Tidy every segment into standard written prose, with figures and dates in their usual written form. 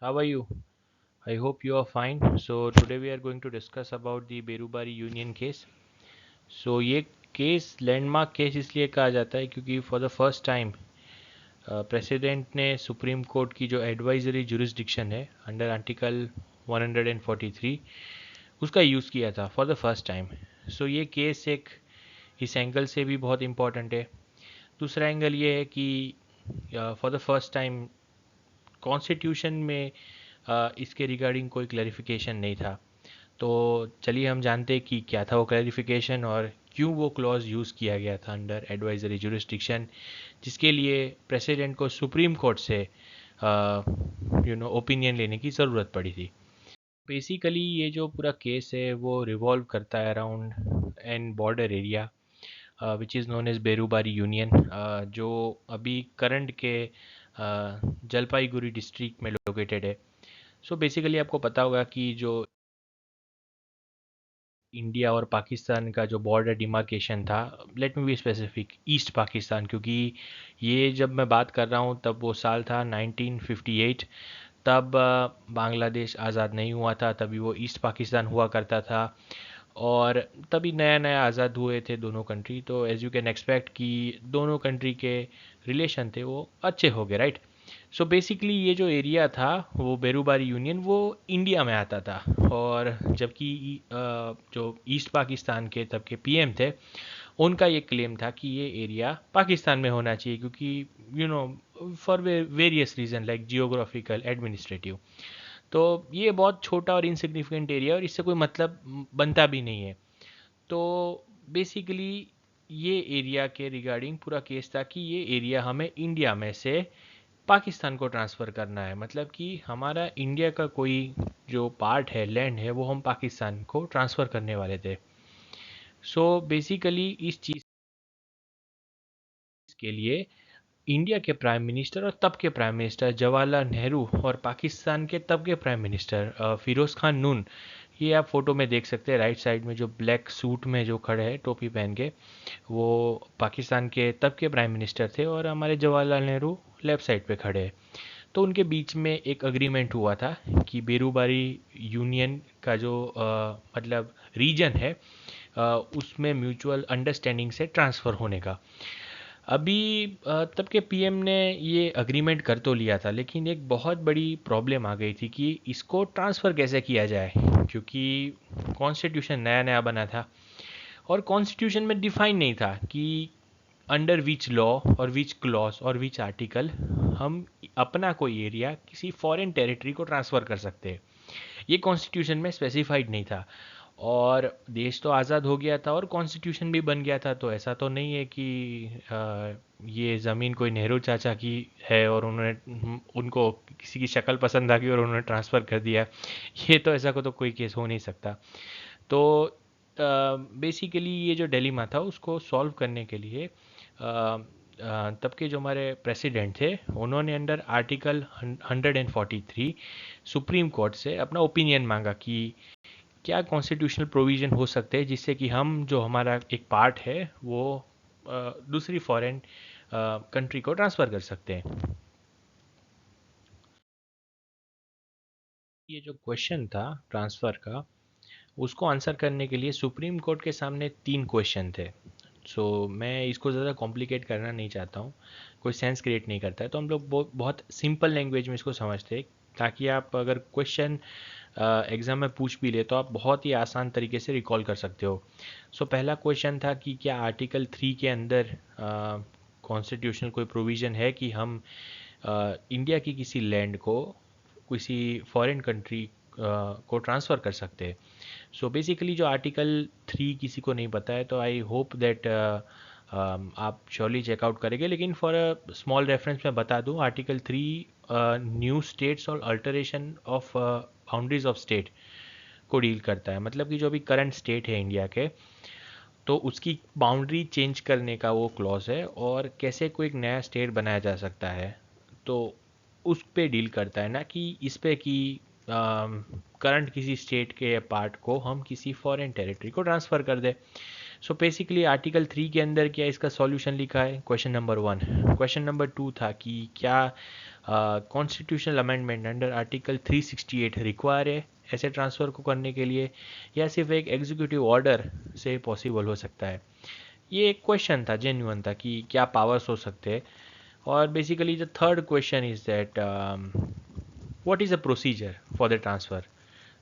How are you? I hope you are fine. So today we are going to discuss about the Berubari union case. So ये case landmark case इसलिए कहा जाता है क्योंकि for the first time president ने supreme court की जो advisory jurisdiction है अंडर आर्टिकल 143 उसका यूज़ किया था फॉर द फर्स्ट टाइम. सो ये केस एक इस एंगल से भी बहुत इम्पॉर्टेंट है. दूसरा एंगल ये है कि for the first time constitution में इसके रिगार्डिंग कोई क्लैरिफिकेशन नहीं था. तो चलिए हम जानते हैं कि क्या था वो क्लैरिफिकेशन और क्यों वो क्लॉज यूज़ किया गया था अंडर एडवाइजरी जुरिस्डिक्शन, जिसके लिए प्रेसिडेंट को सुप्रीम कोर्ट से ओपिनियन लेने की ज़रूरत पड़ी थी. बेसिकली ये जो पूरा केस है वो रिवॉल्व करता है around an border area which is known as Berubari union, जो अभी करंट के जलपाईगुड़ी डिस्ट्रिक्ट में लोकेटेड है. सो बेसिकली आपको पता होगा कि जो इंडिया और पाकिस्तान का जो बॉर्डर डिमार्केशन था, let me be specific, east Pakistan, क्योंकि ये जब मैं बात कर रहा हूँ तब वो साल था 1958. तब बांग्लादेश आज़ाद नहीं हुआ था, तभी वो ईस्ट पाकिस्तान हुआ करता था. और तभी नया नया आज़ाद हुए थे दोनों कंट्री, तो एज यू कैन एक्सपेक्ट कि दोनों कंट्री के रिलेशन थे वो अच्छे हो गए, राइट. सो बेसिकली ये जो एरिया था वो बेरूबारी यूनियन वो इंडिया में आता था. और जबकि जो ईस्ट पाकिस्तान के तब के पीएम थे उनका ये क्लेम था कि ये एरिया पाकिस्तान में होना चाहिए क्योंकि you know for various reason like geographical administrative. तो ये बहुत छोटा और इनसिग्निफिकेंट एरिया और इससे कोई मतलब बनता भी नहीं है. तो बेसिकली ये एरिया के रिगार्डिंग पूरा केस था कि ये एरिया हमें इंडिया में से पाकिस्तान को ट्रांसफ़र करना है, मतलब कि हमारा इंडिया का कोई जो पार्ट है, लैंड है, वो हम पाकिस्तान को ट्रांसफ़र करने वाले थे. सो बेसिकली इस चीज़ के लिए इंडिया के प्राइम मिनिस्टर और तब के प्राइम मिनिस्टर जवाहरलाल नेहरू और पाकिस्तान के तब के प्राइम मिनिस्टर फ़िरोज़ खान नून, ये आप फोटो में देख सकते हैं राइट साइड में जो ब्लैक सूट में जो खड़े हैं टोपी पहन के, वो पाकिस्तान के तब के प्राइम मिनिस्टर थे. और हमारे जवाहरलाल नेहरू लेफ्ट साइड पे खड़े हैं. तो उनके बीच में एक अग्रीमेंट हुआ था कि बेरूबारी यूनियन का जो मतलब रीजन है, उसमें म्यूचुअल अंडरस्टैंडिंग से ट्रांसफ़र होने का. अभी तब के पीएम ने ये अग्रीमेंट कर तो लिया था, लेकिन एक बहुत बड़ी प्रॉब्लम आ गई थी कि इसको ट्रांसफ़र कैसे किया जाए, क्योंकि कॉन्स्टिट्यूशन नया नया बना था और कॉन्स्टिट्यूशन में डिफाइन नहीं था कि अंडर विच लॉ और विच क्लॉज और विच आर्टिकल हम अपना कोई एरिया किसी फॉरेन टेरिटरी को ट्रांसफ़र कर सकते हैं. ये कॉन्स्टिट्यूशन में स्पेसिफाइड नहीं था. और देश तो आज़ाद हो गया था और कॉन्स्टिट्यूशन भी बन गया था, तो ऐसा तो नहीं है कि ये ज़मीन कोई नेहरू चाचा की है और उन्होंने उनको किसी की शक्ल पसंद आ गई और उन्होंने ट्रांसफ़र कर दिया. ये तो ऐसा को तो कोई केस हो नहीं सकता. तो बेसिकली ये जो डिलेमा था उसको सॉल्व करने के लिए तब के जो हमारे प्रेसिडेंट थे उन्होंने अंडर आर्टिकल 143 सुप्रीम कोर्ट से अपना ओपिनियन मांगा कि क्या कॉन्स्टिट्यूशनल प्रोविज़न हो सकते हैं जिससे कि हम जो हमारा एक पार्ट है वो दूसरी फॉरेन कंट्री को ट्रांसफ़र कर सकते हैं. ये जो क्वेश्चन था ट्रांसफ़र का, उसको आंसर करने के लिए सुप्रीम कोर्ट के सामने 3 क्वेश्चन थे. सो मैं इसको ज़्यादा कॉम्प्लिकेट करना नहीं चाहता हूँ, कोई सेंस क्रिएट नहीं करता है, तो हम लोग बहुत सिंपल लैंग्वेज में इसको समझते हैं ताकि आप अगर क्वेश्चन एग्ज़ाम में पूछ भी ले तो आप बहुत ही आसान तरीके से रिकॉल कर सकते हो. सो पहला क्वेश्चन था कि क्या आर्टिकल 3 के अंदर कॉन्स्टिट्यूशनल कोई प्रोविज़न है कि हम इंडिया की किसी लैंड को किसी फॉरेन कंट्री को ट्रांसफ़र कर सकते हैं. सो बेसिकली जो आर्टिकल 3 किसी को नहीं पता है तो आई होप दैट आप श्योरली चेकआउट करेंगे, लेकिन फॉर अ स्मॉल रेफरेंस मैं बता दूं, आर्टिकल 3 न्यू स्टेट्स और alteration of boundaries of state को डील करता है. मतलब कि जो भी करंट स्टेट है इंडिया के, तो उसकी बाउंड्री चेंज करने का वो क्लॉज है और कैसे कोई एक नया स्टेट बनाया जा सकता है, तो उस पे डील करता है, ना कि इस पे कि करंट किसी स्टेट के पार्ट को हम किसी फॉरेन टेरिटरी को ट्रांसफ़र कर दें. सो बेसिकली आर्टिकल 3 के अंदर क्या इसका सॉल्यूशन लिखा है, क्वेश्चन नंबर 1। क्वेश्चन नंबर 2 था कि क्या constitutional amendment under article 368 require है ऐसे ट्रांसफ़र को करने के लिए, या सिर्फ एक एग्जीक्यूटिव ऑर्डर से पॉसिबल हो सकता है। ये एक क्वेश्चन था, जेन्युइन था कि क्या पावर्स हो सकते हैं। और basically the third question is that what is a procedure for the transfer.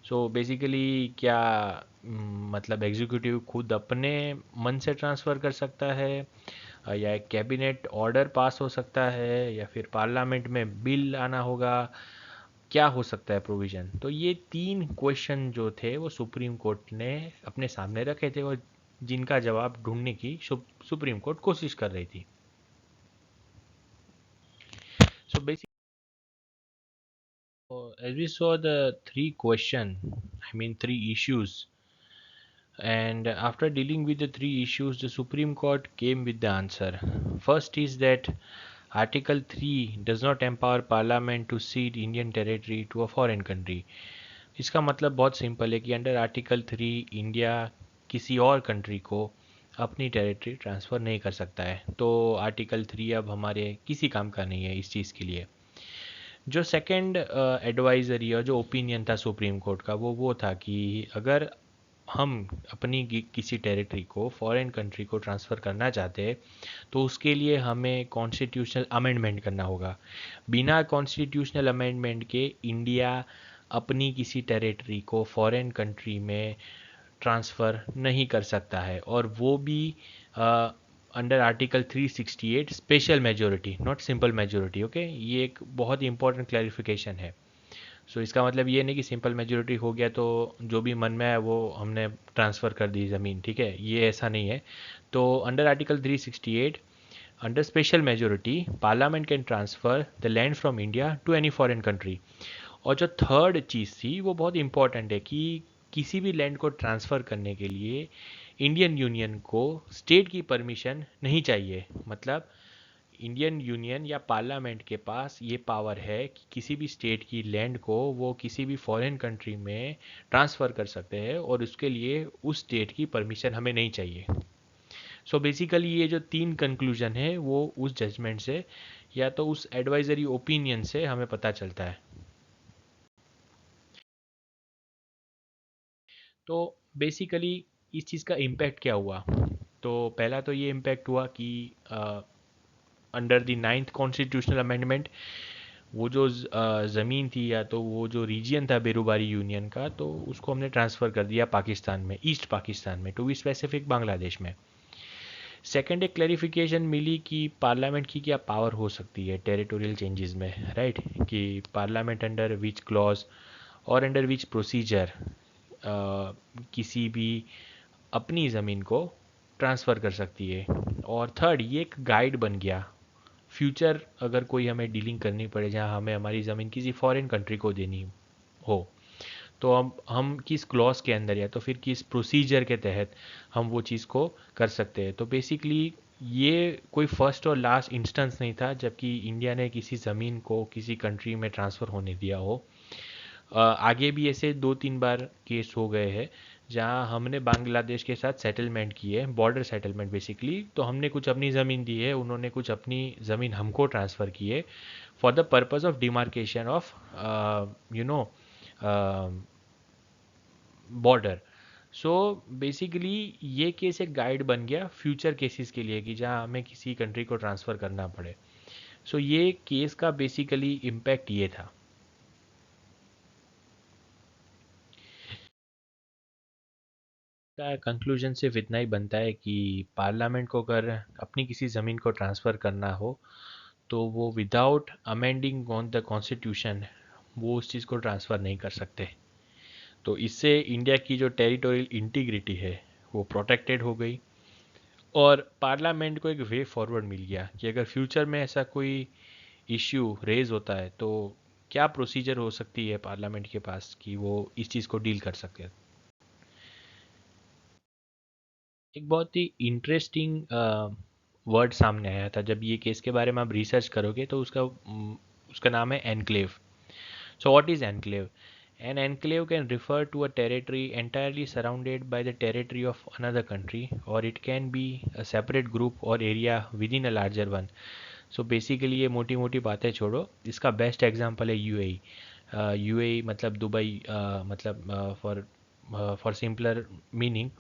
So basically क्या मतलब एग्जीक्यूटिव खुद अपने मन से ट्रांसफ़र कर सकता है, या एक कैबिनेट ऑर्डर पास हो सकता है, या फिर पार्लियामेंट में बिल आना होगा, क्या हो सकता है प्रोविज़न। तो ये तीन क्वेश्चन जो थे वो सुप्रीम कोर्ट ने अपने सामने रखे थे और जिनका जवाब ढूंढने की सुप्रीम कोर्ट कोशिश कर रही थी। So basically as we saw the three three issues, and after dealing with the three issues the Supreme Court came with the answer. First is that Article 3 does not empower Parliament to cede Indian territory to a foreign country. इसका मतलब बहुत simple है कि under article 3 India किसी और country को अपनी territory transfer नहीं कर सकता है। तो आर्टिकल 3 अब हमारे किसी काम का नहीं है इस चीज़ के लिए। जो सेकंड एडवाइजरी और जो ओपिनियन था सुप्रीम कोर्ट का वो था कि अगर हम अपनी किसी टेरिटरी को फॉरेन कंट्री को ट्रांसफ़र करना चाहते हैं तो उसके लिए हमें कॉन्स्टिट्यूशनल अमेंडमेंट करना होगा। बिना कॉन्स्टिट्यूशनल अमेंडमेंट के इंडिया अपनी किसी टेरिटरी को फॉरेन कंट्री में ट्रांसफ़र नहीं कर सकता है, और वो भी under article 368 special majority, not simple majority. Okay, ये एक बहुत ही इंपॉर्टेंट क्लैरिफिकेशन है। सो इसका मतलब ये नहीं कि सिंपल मेजोरिटी हो गया तो जो भी मन में है वो हमने ट्रांसफ़र कर दी ज़मीन, ठीक है, ये ऐसा नहीं है। तो under article 368 under special majority parliament can transfer the land from India to any foreign country. और जो थर्ड चीज़ थी वो बहुत इंपॉर्टेंट है कि किसी भी लैंड को ट्रांसफ़र करने के लिए इंडियन यूनियन को स्टेट की परमिशन नहीं चाहिए। मतलब इंडियन यूनियन या पार्लियामेंट के पास ये पावर है कि किसी भी स्टेट की लैंड को वो किसी भी फॉरेन कंट्री में ट्रांसफ़र कर सकते हैं, और उसके लिए उस स्टेट की परमिशन हमें नहीं चाहिए। सो बेसिकली ये जो तीन कंक्लूजन है वो उस जजमेंट से या तो उस एडवाइजरी ओपिनियन से हमें पता चलता है। तो बेसिकली इस चीज़ का इम्पैक्ट क्या हुआ। तो पहला तो ये इम्पैक्ट हुआ कि under the 9th constitutional amendment वो जो ज़मीन थी या तो वो जो रीजन था बेरूबारी यूनियन का, तो उसको हमने ट्रांसफ़र कर दिया पाकिस्तान में, ईस्ट पाकिस्तान में, टू बी स्पेसिफिक बांग्लादेश में। सेकेंड एक क्लैरिफिकेशन मिली कि पार्लियामेंट की क्या पावर हो सकती है टेरिटोरियल चेंजेस में, राइट, कि पार्लियामेंट अंडर विच क्लॉज और अंडर विच प्रोसीजर किसी भी अपनी ज़मीन को ट्रांसफ़र कर सकती है। और थर्ड ये एक गाइड बन गया फ्यूचर अगर कोई हमें डीलिंग करनी पड़े जहाँ हमें हमारी ज़मीन किसी फॉरेन कंट्री को देनी हो, तो हम किस क्लॉज के अंदर या तो फिर किस प्रोसीजर के तहत हम वो चीज़ को कर सकते हैं। तो बेसिकली ये कोई फर्स्ट और लास्ट इंस्टेंस नहीं था जबकि इंडिया ने किसी ज़मीन को किसी कंट्री में ट्रांसफ़र होने दिया हो। आगे भी ऐसे 2-3 बार केस हो गए हैं जहाँ हमने बांग्लादेश के साथ सेटलमेंट की है, बॉर्डर सेटलमेंट बेसिकली। तो हमने कुछ अपनी ज़मीन दी है, उन्होंने कुछ अपनी ज़मीन हमको ट्रांसफ़र की है for the purpose of demarcation of you know border. So basically ये केस एक गाइड बन गया फ्यूचर केसेस के लिए कि जहाँ हमें किसी कंट्री को ट्रांसफ़र करना पड़े। सो ये केस का बेसिकली इम्पैक्ट ये था। का कंक्लूजन सिर्फ इतना ही बनता है कि पार्लियामेंट को अगर अपनी किसी ज़मीन को ट्रांसफ़र करना हो तो वो without amending on the constitution वो उस चीज़ को ट्रांसफ़र नहीं कर सकते। तो इससे इंडिया की जो टेरिटोरियल इंटीग्रिटी है वो प्रोटेक्टेड हो गई, और पार्लियामेंट को एक वे फॉरवर्ड मिल गया कि अगर फ्यूचर में ऐसा कोई इश्यू रेज होता है तो क्या प्रोसीजर हो सकती है पार्लियामेंट के पास कि वो इस चीज़ को डील कर सके। एक बहुत ही इंटरेस्टिंग वर्ड सामने आया था जब ये केस के बारे में आप रिसर्च करोगे तो उसका नाम है enclave. So what is enclave. An enclave can refer to a territory entirely surrounded by the territory of another country, or it can be a separate group or area within a larger one. So basically ये मोटी मोटी बातें छोड़ो, इसका best example है UAE. UAE मतलब Dubai, मतलब for simpler meaning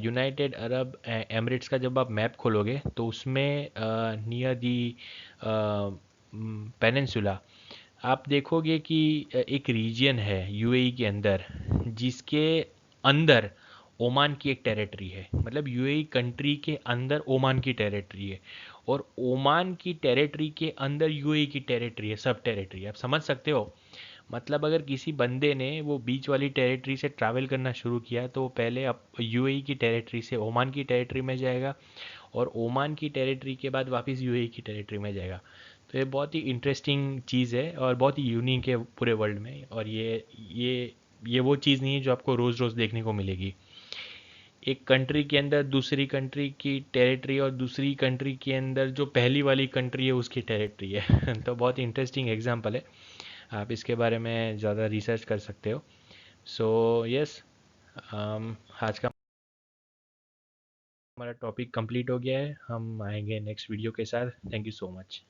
United Arab Emirates का जब आप मैप खोलोगे तो उसमें नियर दी पेनिनसुला आप देखोगे कि एक रीजन है यूएई के अंदर, जिसके अंदर ओमान की एक टेरिटरी है। मतलब यूएई कंट्री के अंदर ओमान की टेरिटरी है, और ओमान की टेरिटरी के अंदर यूएई की टेरिटरी है, सब टेरिटरी। आप समझ सकते हो? मतलब अगर किसी बंदे ने वो बीच वाली टेरिटरी से ट्रैवल करना शुरू किया तो वो पहले अब यूएई की टेरिटरी से ओमान की टेरिटरी में जाएगा, और ओमान की टेरिटरी के बाद वापस यूएई की टेरिटरी में जाएगा। तो ये बहुत ही इंटरेस्टिंग चीज़ है और बहुत ही यूनिक है पूरे वर्ल्ड में। और ये वो चीज़ नहीं है जो आपको रोज़ रोज़ देखने को मिलेगी। एक कंट्री के अंदर दूसरी कंट्री की टेरिटरी, और दूसरी कंट्री के अंदर जो पहली वाली कंट्री है उसकी टेरिटरी है। तो बहुत ही इंटरेस्टिंग एग्जांपल है, आप इसके बारे में ज़्यादा रिसर्च कर सकते हो। सो यस, आज का हमारा टॉपिक कंप्लीट हो गया है। हम आएंगे नेक्स्ट वीडियो के साथ। Thank you so much.